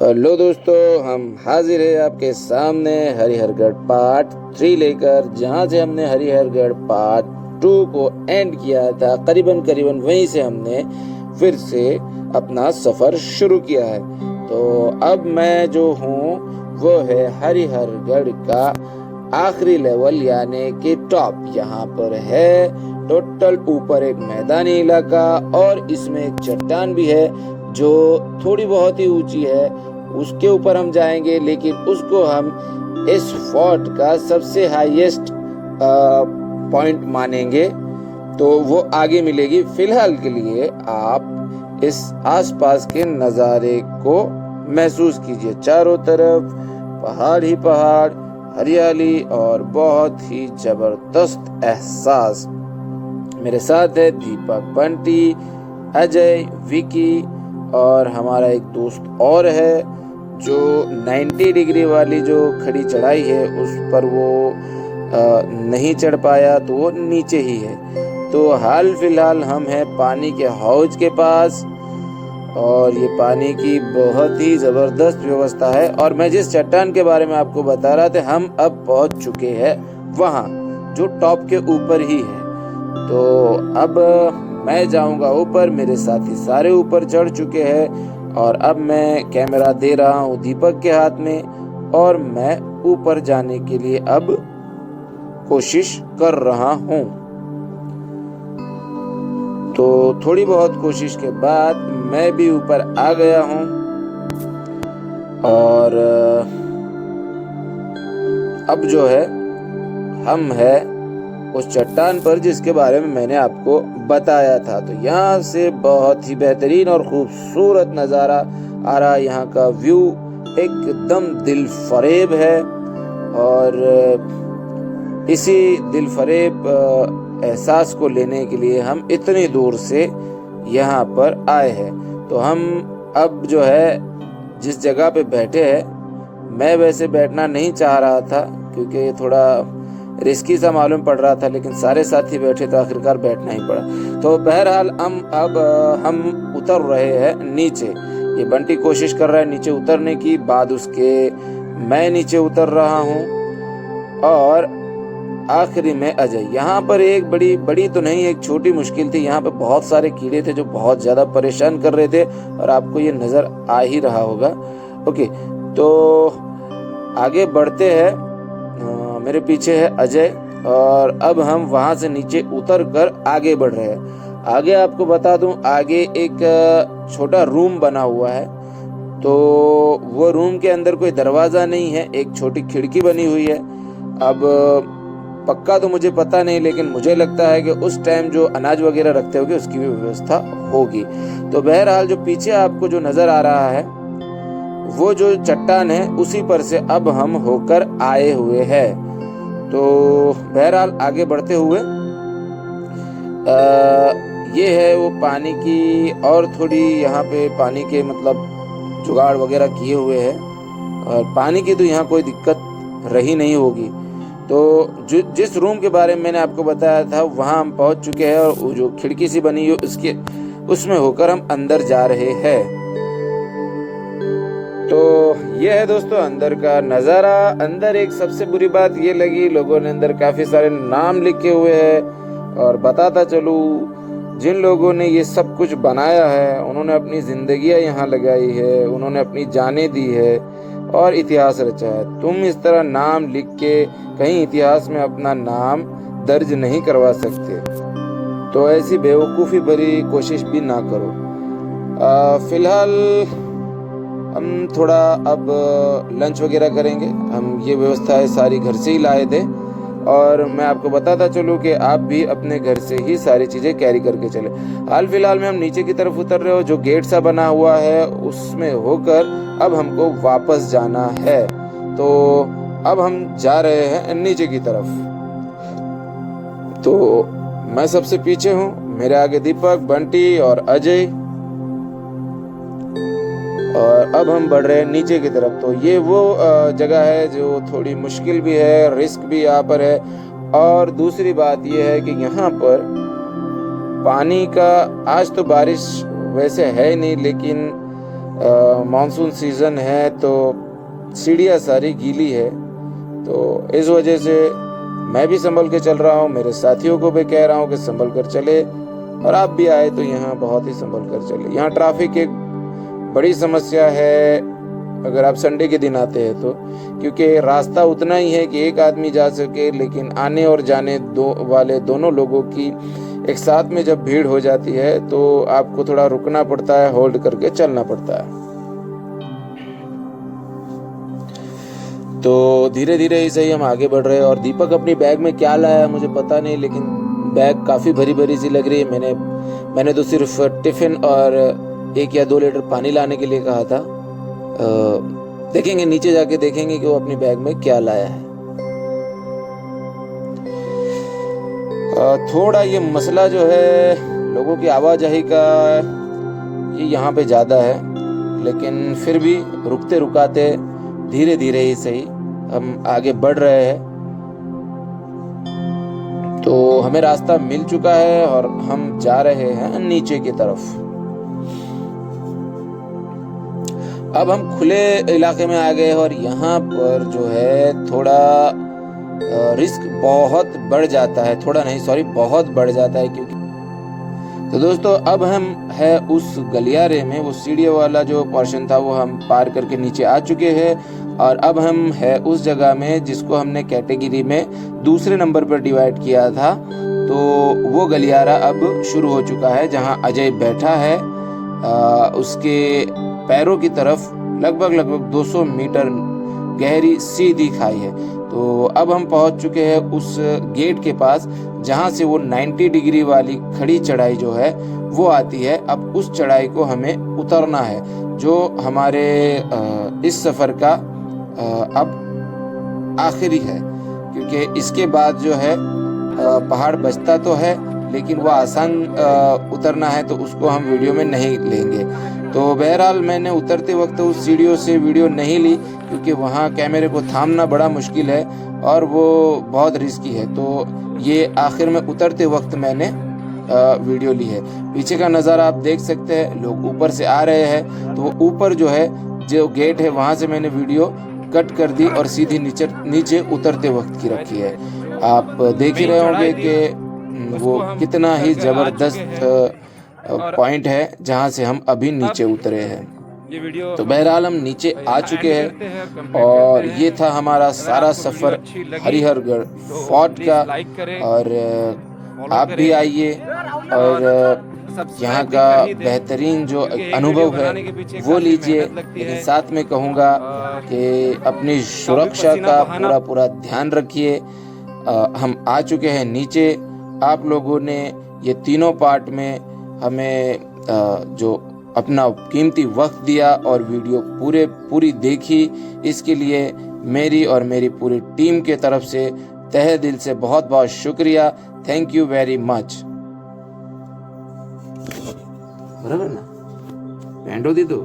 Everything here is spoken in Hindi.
लो दोस्तों, हम हाजिर है आपके सामने हरिहरगढ़ पार्ट 3 लेकर, जहाँ से हमने हरिहरगढ़ पार्ट 2 को एंड किया था। करीबन वहीं से हमने फिर से अपना सफर शुरू किया है। तो अब मैं जो हूँ वो है हरिहरगढ़ का आखिरी लेवल यानी कि टॉप। यहाँ पर है टोटल ऊपर एक मैदानी इलाका और इसमें एक चट्टान भी है जो थोड़ी बहुत ही ऊंची है। उसके ऊपर हम जाएंगे, लेकिन उसको हम इस फोर्ट का सबसे हाईएस्ट पॉइंट मानेंगे, तो वो आगे मिलेगी। फिलहाल के लिए आप इस आसपास के नज़ारे को महसूस कीजिए। चारों तरफ पहाड़ ही पहाड़, हरियाली और बहुत ही जबरदस्त एहसास। मेरे साथ है दीपक, बंटी, अजय, विकी और हमारा एक दोस्त और है जो 90 डिग्री वाली जो खड़ी चढ़ाई है उस पर वो नहीं चढ़ पाया, तो वो नीचे ही है। तो हाल फिलहाल हम हैं पानी के हौज के पास और ये पानी की बहुत ही ज़बरदस्त व्यवस्था है। और मैं जिस चट्टान के बारे में आपको बता रहा था, हम अब पहुंच चुके हैं वहाँ जो टॉप के ऊपर ही है। तो अब मैं जाऊंगा ऊपर, मेरे साथी सारे ऊपर चढ़ चुके हैं और अब मैं कैमरा दे रहा हूँ दीपक के हाथ में और मैं ऊपर जाने के लिए अब कोशिश कर रहा हूँ। तो थोड़ी बहुत कोशिश के बाद मैं भी ऊपर आ गया हूँ और अब जो है हम है उस चट्टान पर जिसके बारे में मैंने आपको बताया था। तो यहाँ से बहुत ही बेहतरीन और खूबसूरत नज़ारा आ रहा है। यहाँ का व्यू एकदम दिल फरेब है और इसी दिल फरेब एहसास को लेने के लिए हम इतनी दूर से यहाँ पर आए हैं। तो हम अब जो है जिस जगह पे बैठे हैं, मैं वैसे बैठना नहीं चाह रहा था क्योंकि थोड़ा रिस्की सा मालूम पड़ रहा था, लेकिन सारे साथी बैठे तो आखिरकार बैठना ही पड़ा। तो बहरहाल हम उतर रहे हैं नीचे। ये बंटी कोशिश कर रहा है नीचे उतरने की, बाद उसके मैं नीचे उतर रहा हूँ और आखिरी में अजय। यहाँ पर एक बड़ी तो नहीं, एक छोटी मुश्किल थी। यहाँ पे बहुत सारे कीड़े थे जो बहुत ज़्यादा परेशान कर रहे थे और आपको ये नज़र आ ही रहा होगा। ओके, तो आगे बढ़ते हैं। मेरे पीछे है अजय और अब हम वहां से नीचे उतर कर आगे बढ़ रहे हैं। आगे आपको बता दूं, आगे एक छोटा रूम बना हुआ है। तो वो रूम के अंदर कोई दरवाजा नहीं है, एक छोटी खिड़की बनी हुई है। अब पक्का तो मुझे पता नहीं, लेकिन मुझे लगता है कि उस टाइम जो अनाज वगैरह रखते होंगे उसकी भी व्यवस्था होगी। तो बहरहाल जो पीछे आपको जो नजर आ रहा है वो जो चट्टान है उसी पर से अब हम होकर आए हुए हैं। तो बहरहाल आगे बढ़ते हुए ये है वो पानी की, और थोड़ी यहाँ पे पानी के मतलब जुगाड़ वगैरह किए हुए हैं और पानी की तो यहाँ कोई दिक्कत रही नहीं होगी। तो जिस रूम के बारे में मैंने आपको बताया था वहाँ हम पहुँच चुके हैं और वो जो खिड़की सी बनी है उसमें होकर हम अंदर जा रहे हैं। तो ये है दोस्तों अंदर का नज़ारा। अंदर एक सबसे बुरी बात ये लगी, लोगों ने अंदर काफ़ी सारे नाम लिखे हुए हैं। और बताता चलूँ, जिन लोगों ने ये सब कुछ बनाया है उन्होंने अपनी ज़िंदगियाँ यहाँ लगाई है, उन्होंने अपनी जानें दी है और इतिहास रचा है। तुम इस तरह नाम लिख के कहीं इतिहास में अपना नाम दर्ज नहीं करवा सकते, तो ऐसी बेवकूफ़ी भरी कोशिश भी ना करो। फिलहाल हम थोड़ा अब लंच वगैरह करेंगे। हम ये व्यवस्थाएं सारी घर से ही लाए थे और मैं आपको बताता चलूँ कि आप भी अपने घर से ही सारी चीज़ें कैरी करके चले। हाल फिलहाल में हम नीचे की तरफ उतर रहे हो, जो गेट सा बना हुआ है उसमें होकर अब हमको वापस जाना है। तो अब हम जा रहे हैं नीचे की तरफ। तो मैं सबसे पीछे हूँ, मेरे आगे दीपक, बंटी और अजय, और अब हम बढ़ रहे हैं नीचे की तरफ। तो ये वो जगह है जो थोड़ी मुश्किल भी है, रिस्क भी यहाँ पर है। और दूसरी बात ये है कि यहाँ पर पानी का आज तो बारिश वैसे है नहीं, लेकिन मानसून सीज़न है तो सीढ़ियाँ सारी गीली है, तो इस वजह से मैं भी संभल के चल रहा हूँ, मेरे साथियों को भी कह रहा हूँ कि संभल कर चले, और आप भी आए तो यहाँ बहुत ही संभल कर चले। यहाँ ट्रैफिक एक बड़ी समस्या है अगर आप संडे के दिन आते हैं तो, क्योंकि रास्ता उतना ही है कि एक आदमी जा सके, लेकिन आने और जाने वाले दोनों लोगों की एक साथ में जब भीड़ हो जाती है तो आपको थोड़ा रुकना पड़ता है, होल्ड करके चलना पड़ता है। तो धीरे धीरे ऐसे ही हम आगे बढ़ रहे हैं। और दीपक अपनी बैग में क्या लाया मुझे पता नहीं, लेकिन बैग काफ़ी भरी भरी सी लग रही है। मैंने तो सिर्फ टिफ़िन और 1 या 2 लीटर पानी लाने के लिए कहा था। देखेंगे, नीचे जाके देखेंगे कि वो अपनी बैग में क्या लाया है। थोड़ा ये मसला जो है लोगों की आवाजाही का, ये यहाँ पे ज़्यादा है, लेकिन फिर भी रुकते रुकाते धीरे धीरे ही सही हम आगे बढ़ रहे हैं। तो हमें रास्ता मिल चुका है और हम जा रहे हैं नीचे की तरफ। अब हम खुले इलाके में आ गए और यहाँ पर जो है थोड़ा रिस्क बहुत बढ़ जाता है, थोड़ा नहीं सॉरी बहुत बढ़ जाता है, क्योंकि तो दोस्तों अब हम है उस गलियारे में, वो सीढ़ियों वाला जो पोर्शन था वो हम पार करके नीचे आ चुके हैं, और अब हम है उस जगह में जिसको हमने कैटेगरी में दूसरे नंबर पर डिवाइड किया था। तो वो गलियारा अब शुरू हो चुका है जहाँ अजय बैठा है। उसके पैरों की तरफ लगभग 200 मीटर गहरी सीधी खाई है। तो अब हम पहुंच चुके हैं उस गेट के पास जहां से वो 90 डिग्री वाली खड़ी चढ़ाई जो है वो आती है। अब उस चढ़ाई को हमें उतरना है, जो हमारे इस सफ़र का अब आखिरी है, क्योंकि इसके बाद जो है पहाड़ बचता तो है, लेकिन वह आसान उतरना है तो उसको हम वीडियो में नहीं लेंगे। तो बहरहाल मैंने उतरते वक्त उस सीढ़ियों से वीडियो नहीं ली, क्योंकि वहाँ कैमरे को थामना बड़ा मुश्किल है और वो बहुत रिस्की है। तो ये आखिर में उतरते वक्त मैंने वीडियो ली है। पीछे का नज़ारा आप देख सकते हैं, लोग ऊपर से आ रहे हैं, तो वो ऊपर जो है जो गेट है वहाँ से मैंने वीडियो कट कर दी और सीधी नीचे उतरते वक्त की रखी है। आप देख ही रहे होंगे कि वो कितना ही ज़बरदस्त पॉइंट है जहाँ से हम अभी नीचे उतरे हैं। तो बहरहाल हम नीचे आ चुके हैं और ये था हमारा सारा सफ़र हरिहरगढ़ फोर्ट का। और आप भी आइए और यहाँ का बेहतरीन जो अनुभव है वो लीजिए, लेकिन साथ में कहूँगा कि अपनी सुरक्षा का पूरा ध्यान रखिए। हम आ चुके हैं नीचे। आप लोगों ने ये तीनों पार्ट में हमें जो अपना कीमती वक्त दिया और वीडियो पूरी देखी, इसके लिए मेरी और मेरी पूरी टीम के तरफ से तहे दिल से बहुत बहुत शुक्रिया। Thank you very much. बराबर ना, पेंडो दी दो।